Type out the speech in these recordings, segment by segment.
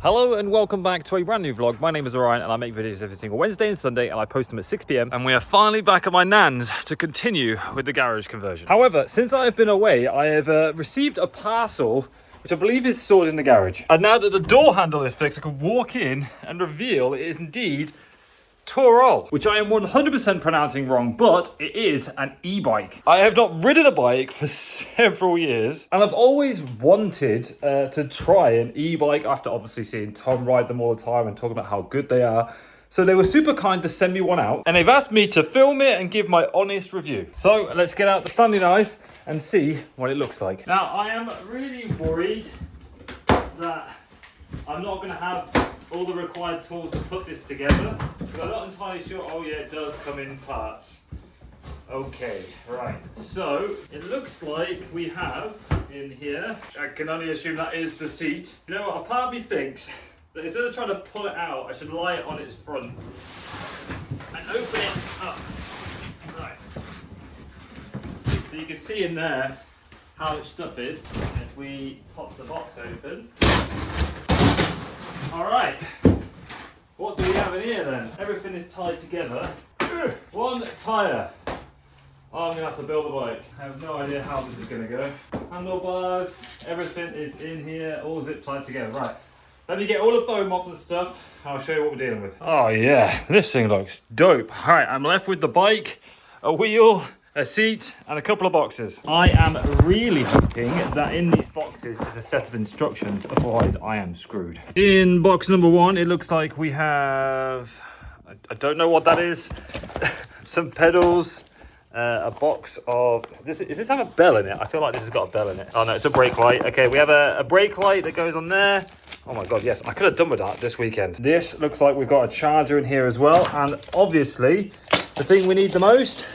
Hello and welcome back to a brand new vlog. My name is Orion and I make videos every single Wednesday and Sunday and I post them at 6 p.m. And we are finally back at my nan's to continue with the garage conversion. However, since I have been away, I have received a parcel which I believe is stored in the garage. And now that the door handle is fixed, I can walk in and reveal it is indeed Touroll, which I am 100% pronouncing wrong, but it is an e-bike. I have not ridden a bike for several years, and I've always wanted to try an e-bike after obviously seeing Tom ride them all the time and talking about how good they are. So they were super kind to send me one out, and they've asked me to film it and give my honest review. So let's get out the Stanley knife and see what it looks like. Now, I am really worried that I'm not going to have all the required tools to put this together, because I'm not entirely sure. Oh yeah, it does come in parts. Okay, right, so it looks like we have in here, I can only assume that is the seat. You know what, a part of me thinks that instead of trying to pull it out, I should lie it on its front and open it up. Right, so you can see in there how much stuff is. If we pop the box open. Alright, what do we have in here then? Everything is tied together. One tyre. Oh, I'm going to have to build a bike. I have no idea how this is going to go. Handlebars, everything is in here, all zip tied together. Right, let me get all the foam off and stuff. I'll show you what we're dealing with. Oh yeah, this thing looks dope. Alright, I'm left with the bike, a wheel, a seat and a couple of boxes. I am really hoping that in these boxes is a set of instructions, otherwise I am screwed. In box number one, it looks like we have, I don't know what that is, some pedals, a box of, does this have a bell in it? I feel like this has got a bell in it. Oh no, it's a brake light. Okay, we have a brake light that goes on there. Oh my God, yes, I could have done with that this weekend. This looks like we've got a charger in here as well. And obviously, the thing we need the most,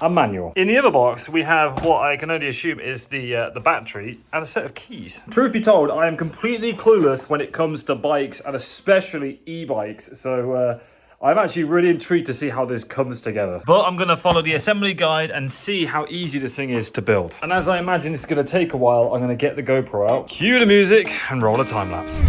a manual. In the other box, we have what I can only assume is the battery and a set of keys. Truth be told, I am completely clueless when it comes to bikes and especially e-bikes. So I'm actually really intrigued to see how this comes together. But I'm gonna follow the assembly guide and see how easy this thing is to build. And as I imagine it's gonna take a while, I'm gonna get the GoPro out, cue the music and roll a time lapse.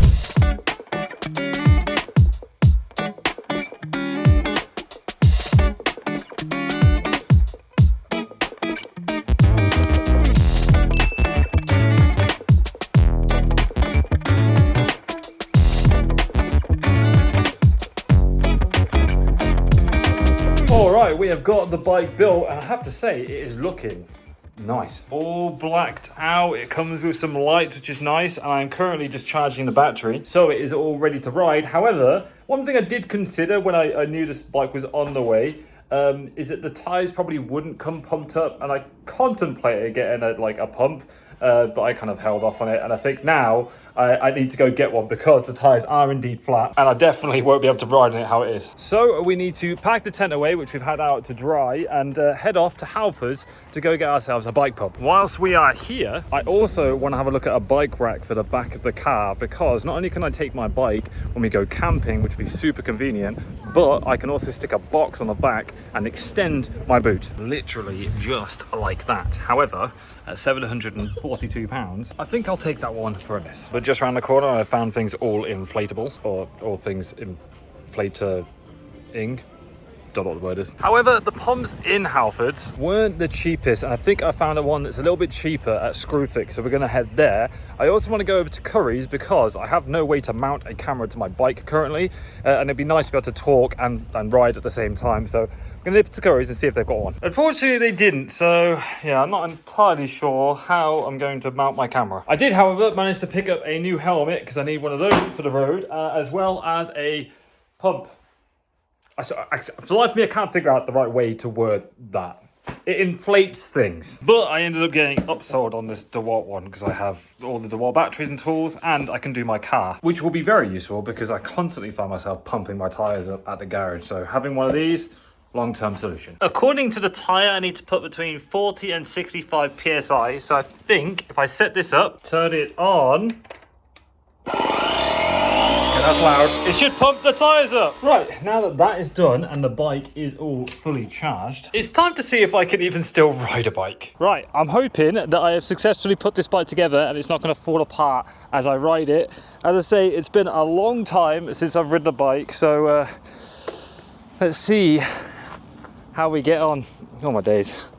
Alright, we have got the bike built and I have to say it is looking nice. All blacked out, it comes with some lights which is nice, and I'm currently just charging the battery. So it is all ready to ride. However, one thing I did consider when I knew this bike was on the way is that the tyres probably wouldn't come pumped up, and I contemplated getting a pump. But I kind of held off on it, and I think now I need to go get one because the tyres are indeed flat and I definitely won't be able to ride in it how it is. So we need to pack the tent away, which we've had out to dry, and head off to Halfords to go get ourselves a bike pump. Whilst we are here, I also want to have a look at a bike rack for the back of the car, because not only can I take my bike when we go camping, which would be super convenient, but I can also stick a box on the back and extend my boot. Literally just like that. However, at £742, I think I'll take that one for a miss. But just around the corner, I found things all inflatable, or all things inflating. Don't know what the word is. However, the pumps in Halfords weren't the cheapest, and I think I found a one that's a little bit cheaper at Screwfix, so we're gonna head there. I also want to go over to Curry's because I have no way to mount a camera to my bike currently, and it'd be nice to be able to talk and ride at the same time. So I'm gonna nip to Curry's and see if they've got one. Unfortunately, they didn't, so yeah, I'm not entirely sure how I'm going to mount my camera. I did, however, manage to pick up a new helmet because I need one of those for the road, as well as a pump. For the life of me, I can't figure out the right way to word that. It inflates things. But I ended up getting upsold on this DeWalt one because I have all the DeWalt batteries and tools, and I can do my car, which will be very useful because I constantly find myself pumping my tyres up at the garage. So having one of these, long-term solution. According to the tyre, I need to put between 40 and 65 PSI. So I think if I set this up, turn it on, that's loud. It should pump the tyres up. Right, now that that is done and the bike is all fully charged, it's time to see if I can even still ride a bike. Right, I'm hoping that I have successfully put this bike together and it's not going to fall apart as I ride it. As I say, it's been a long time since I've ridden a bike, so let's see how we get on. Oh my days.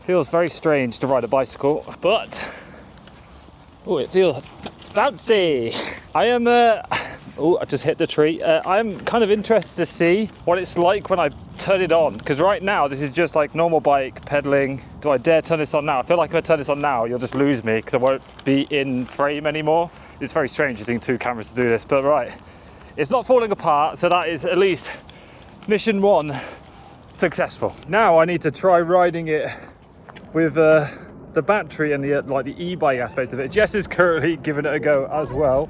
Feels very strange to ride a bicycle, but oh, it feels bouncy. I am oh, I just hit the tree. I'm kind of interested to see what it's like when I turn it on, because right now this is just like normal bike pedaling. Do I dare turn this on now? I feel like if I turn this on now, you'll just lose me because I won't be in frame anymore. It's very strange using two cameras to do this, but right, it's not falling apart, so that is at least mission 1 successful. Now I need to try riding it with the battery and the like the e-bike aspect of it. Jess is currently giving it a go as well.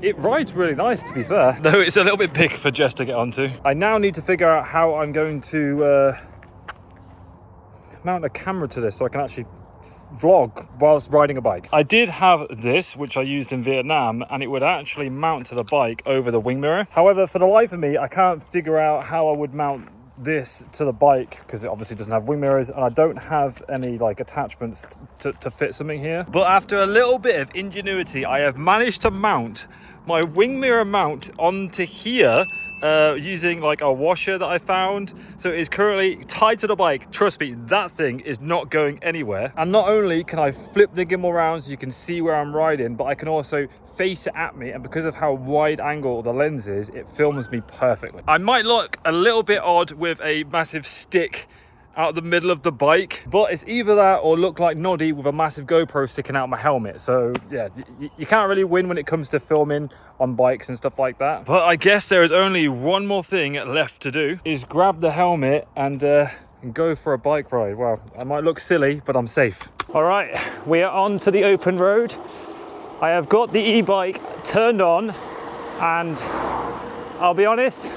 It rides really nice, to be fair, though it's a little bit big for Jess to get onto. I now need to figure out how I'm going to mount a camera to this so I can actually vlog whilst riding a bike. I did have this, which I used in Vietnam, and it would actually mount to the bike over the wing mirror. However, for the life of me, I can't figure out how I would mount this to the bike because it obviously doesn't have wing mirrors, and I don't have any like attachments to fit something here. But after a little bit of ingenuity, I have managed to mount my wing mirror mount onto here using like a washer that I found. So it is currently tied to the bike. Trust me, that thing is not going anywhere. And not only can I flip the gimbal around so you can see where I'm riding, but I can also face it at me, and because of how wide angle the lens is, it films me perfectly. I might look a little bit odd with a massive stick out the middle of the bike, but it's either that or look like Noddy with a massive GoPro sticking out my helmet. So yeah, you can't really win when it comes to filming on bikes and stuff like that. But I guess there is only one more thing left to do, is grab the helmet and go for a bike ride. Well, I might look silly, but I'm safe. All right, we are on to the open road. I have got the e-bike turned on, and I'll be honest,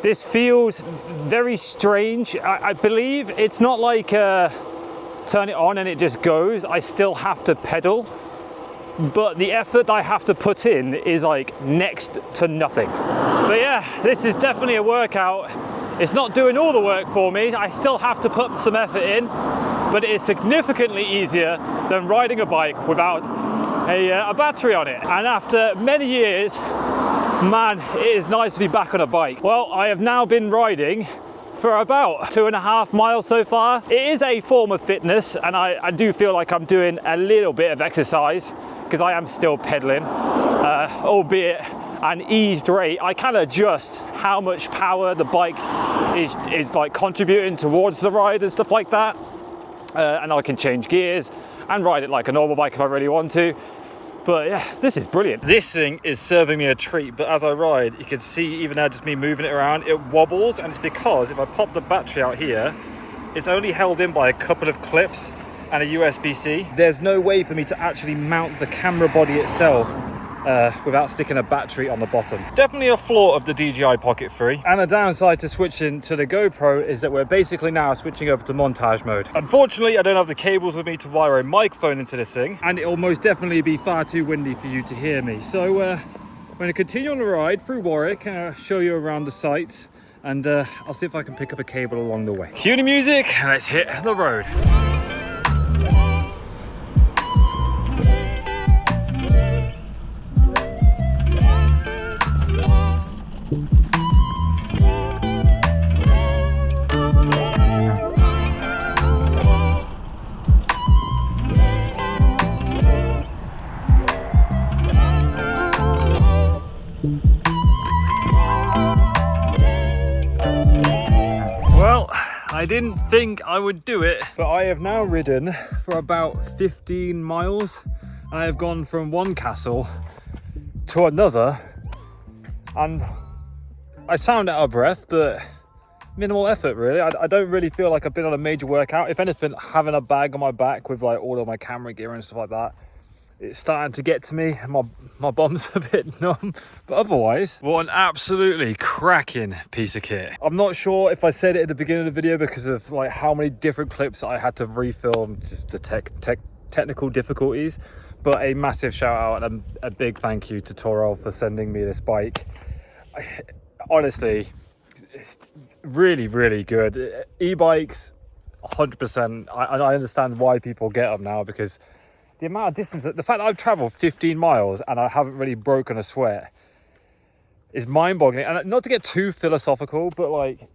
this feels very strange. I believe it's not like turn it on and it just goes. I still have to pedal, but the effort I have to put in is like next to nothing. But yeah, this is definitely a workout. It's not doing all the work for me. I still have to put some effort in, but it is significantly easier than riding a bike without a battery on it. And after many years, man, it is nice to be back on a bike. Well, I have now been riding for about 2.5 miles so far. It is a form of fitness, and I do feel like I'm doing a little bit of exercise because I am still pedaling, albeit an eased rate. I can adjust how much power the bike is like contributing towards the ride and stuff like that, and I can change gears and ride it like a normal bike if I really want to. But yeah, this is brilliant. This thing is serving me a treat, but as I ride, you can see even now just me moving it around, it wobbles, and it's because if I pop the battery out here, it's only held in by a couple of clips and a USB-C. There's no way for me to actually mount the camera body itself without sticking a battery on the bottom. Definitely a flaw of the DJI Pocket 3. And a downside to switching to the GoPro is that we're basically now switching over to montage mode. Unfortunately, I don't have the cables with me to wire a microphone into this thing, and it will most definitely be far too windy for you to hear me. So we're going to continue on the ride through Warwick and show you around the sites, and I'll see if I can pick up a cable along the way. Cue the music and let's hit the road. I didn't think I would do it, but I have now ridden for about 15 miles and I have gone from one castle to another, and I sound out of breath, but minimal effort really. I don't really feel like I've been on a major workout. If anything, having a bag on my back with like all of my camera gear and stuff like that, it's starting to get to me. My bum's a bit numb, but otherwise, what an absolutely cracking piece of kit. I'm not sure if I said it at the beginning of the video because of like how many different clips I had to refilm, just the technical difficulties. But a massive shout out and a big thank you to Touroll for sending me this bike. Honestly, it's really, really good. E-bikes, 100%. I understand why people get them now, because the amount of distance, the fact that I've traveled 15 miles and I haven't really broken a sweat is mind-boggling. And not to get too philosophical, but like,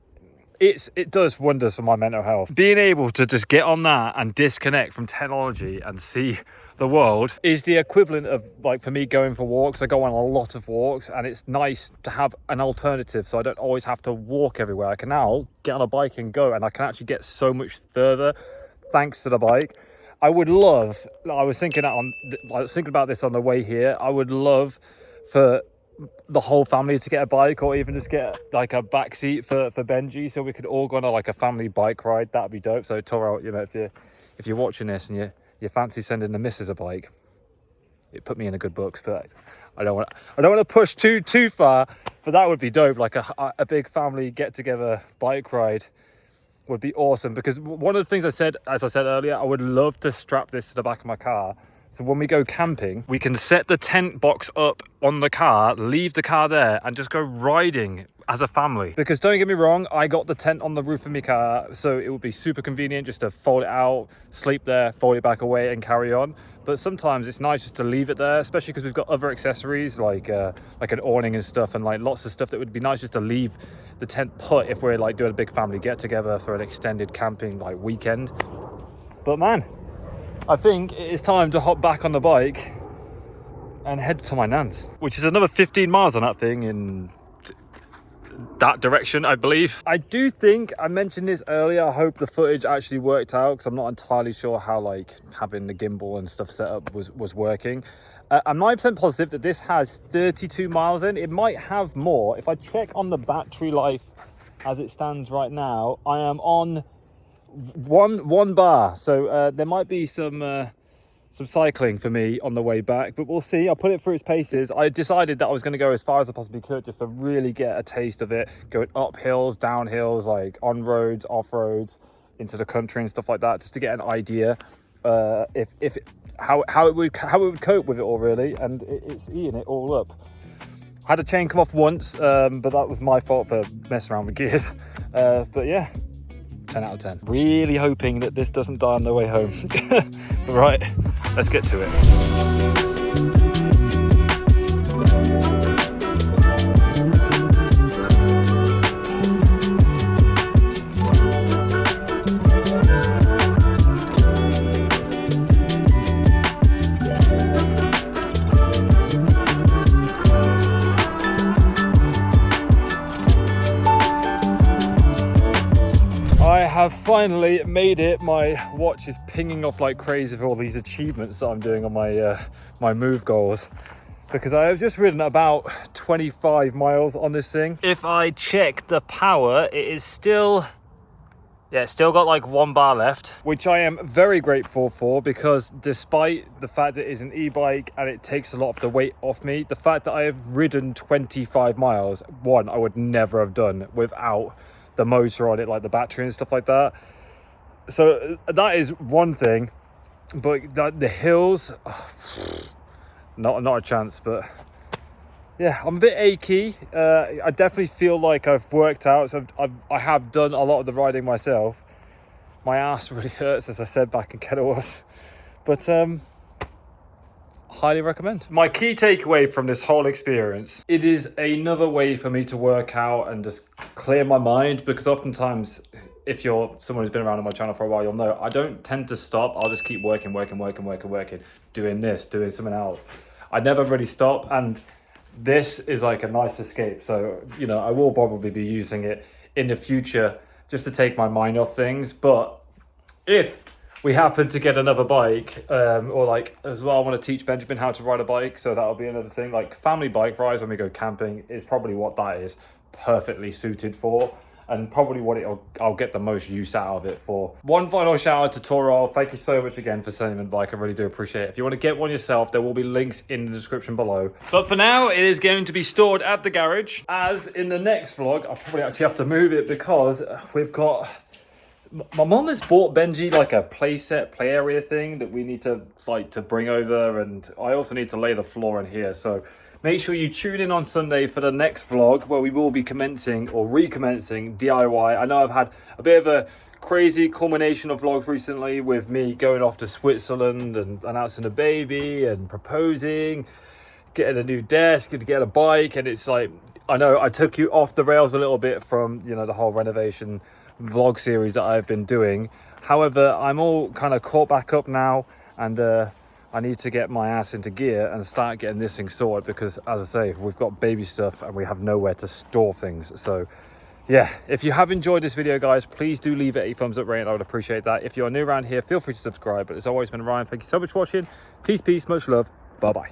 it does wonders for my mental health. Being able to just get on that and disconnect from technology and see the world is the equivalent of, like, for me, going for walks. I go on a lot of walks, and it's nice to have an alternative, so I don't always have to walk everywhere. I can now get on a bike and go, and I can actually get so much further thanks to the bike. I was thinking about this on the way here. I would love for the whole family to get a bike, or even just get like a back seat for Benji, so we could all go on a family bike ride. That'd be dope. So Touroll, you know, if you're watching this and you fancy sending the missus a bike, it put me in a good books. But I don't want to push too far, but that would be dope. Like a big family get together bike ride would be awesome. Because one of the things I said earlier, I would love to strap this to the back of my car. So when we go camping, we can set the tent box up on the car, leave the car there, and just go riding as a family. Because don't get me wrong, I got the tent on the roof of my car, so it would be super convenient just to fold it out, sleep there, fold it back away, and carry on. But sometimes it's nice just to leave it there, especially because we've got other accessories like an awning and stuff, and like lots of stuff that would be nice just to leave the tent put if we're like doing a big family get together for an extended camping like weekend. But man, I think it is time to hop back on the bike and head to my nan's, which is another 15 miles on that thing in that direction, I believe. I do think I mentioned this earlier. I hope the footage actually worked out, because I'm not entirely sure how like having the gimbal and stuff set up was working. I'm 9% positive that this has 32 miles in. It might have more. If I check on the battery life as it stands right now, I am on one bar, so there might be some cycling for me on the way back, but we'll see. I'll put it through its paces. I decided that I was going to go as far as I possibly could, just to really get a taste of it, going up hills, down hills, like on roads, off roads, into the country and stuff like that, just to get an idea how it would cope with it all, really. And it's eating it all up. Had a chain come off once, but that was my fault for messing around with gears. But yeah, 10 out of 10. Really hoping that this doesn't die on the way home. Right, let's get to it. I have finally made it. My watch is pinging off like crazy for all these achievements that I'm doing on my move goals, because I have just ridden about 25 miles on this thing. If I check the power, it is still got like 1 bar left, which I am very grateful for, because despite the fact that it's an e-bike and it takes a lot of the weight off me, the fact that I have ridden 25 miles, I would never have done without the motor on it, like the battery and stuff like that. So that is one thing, but the hills, not a chance. But yeah, I'm a bit achy. I definitely feel like I've worked out, so I have done a lot of the riding myself. My ass really hurts, as I said back in Kenilworth, but highly recommend. My key takeaway from this whole experience, it is another way for me to work out and just clear my mind, because oftentimes, if you're someone who's been around on my channel for a while, you'll know I don't tend to stop. I'll just keep working, doing this, doing something else. I never really stop, and this is like a nice escape. So, you know, I will probably be using it in the future just to take my mind off things. But if we happen to get another bike, or like as well, I want to teach Benjamin how to ride a bike, so that'll be another thing. Like family bike rides when we go camping is probably what that is perfectly suited for, and probably what I'll get the most use out of it for. One final shout out to Touroll. Thank you so much again for sending me the bike. I really do appreciate it. If you want to get one yourself, there will be links in the description below. But for now, it is going to be stored at the garage. As in the next vlog, I'll probably actually have to move it, because we've got My mom has bought Benji like a play area thing that we need to bring over, and I also need to lay the floor in here. So make sure you tune in on Sunday for the next vlog where we will be recommencing DIY. I know I've had a bit of a crazy culmination of vlogs recently with me going off to Switzerland and announcing a baby and proposing, getting a new desk and get a bike, and it's like, I know I took you off the rails a little bit from, you know, the whole renovation vlog series that I've been doing. However, I'm all kind of caught back up now, and I need to get my ass into gear and start getting this thing sorted, because as I say, we've got baby stuff and we have nowhere to store things. So yeah, if you have enjoyed this video, guys, please do leave it a thumbs up rating. I would appreciate that. If you're new around here, feel free to subscribe. But it's always been Ryan. Thank you so much for watching. Peace, much love. Bye bye.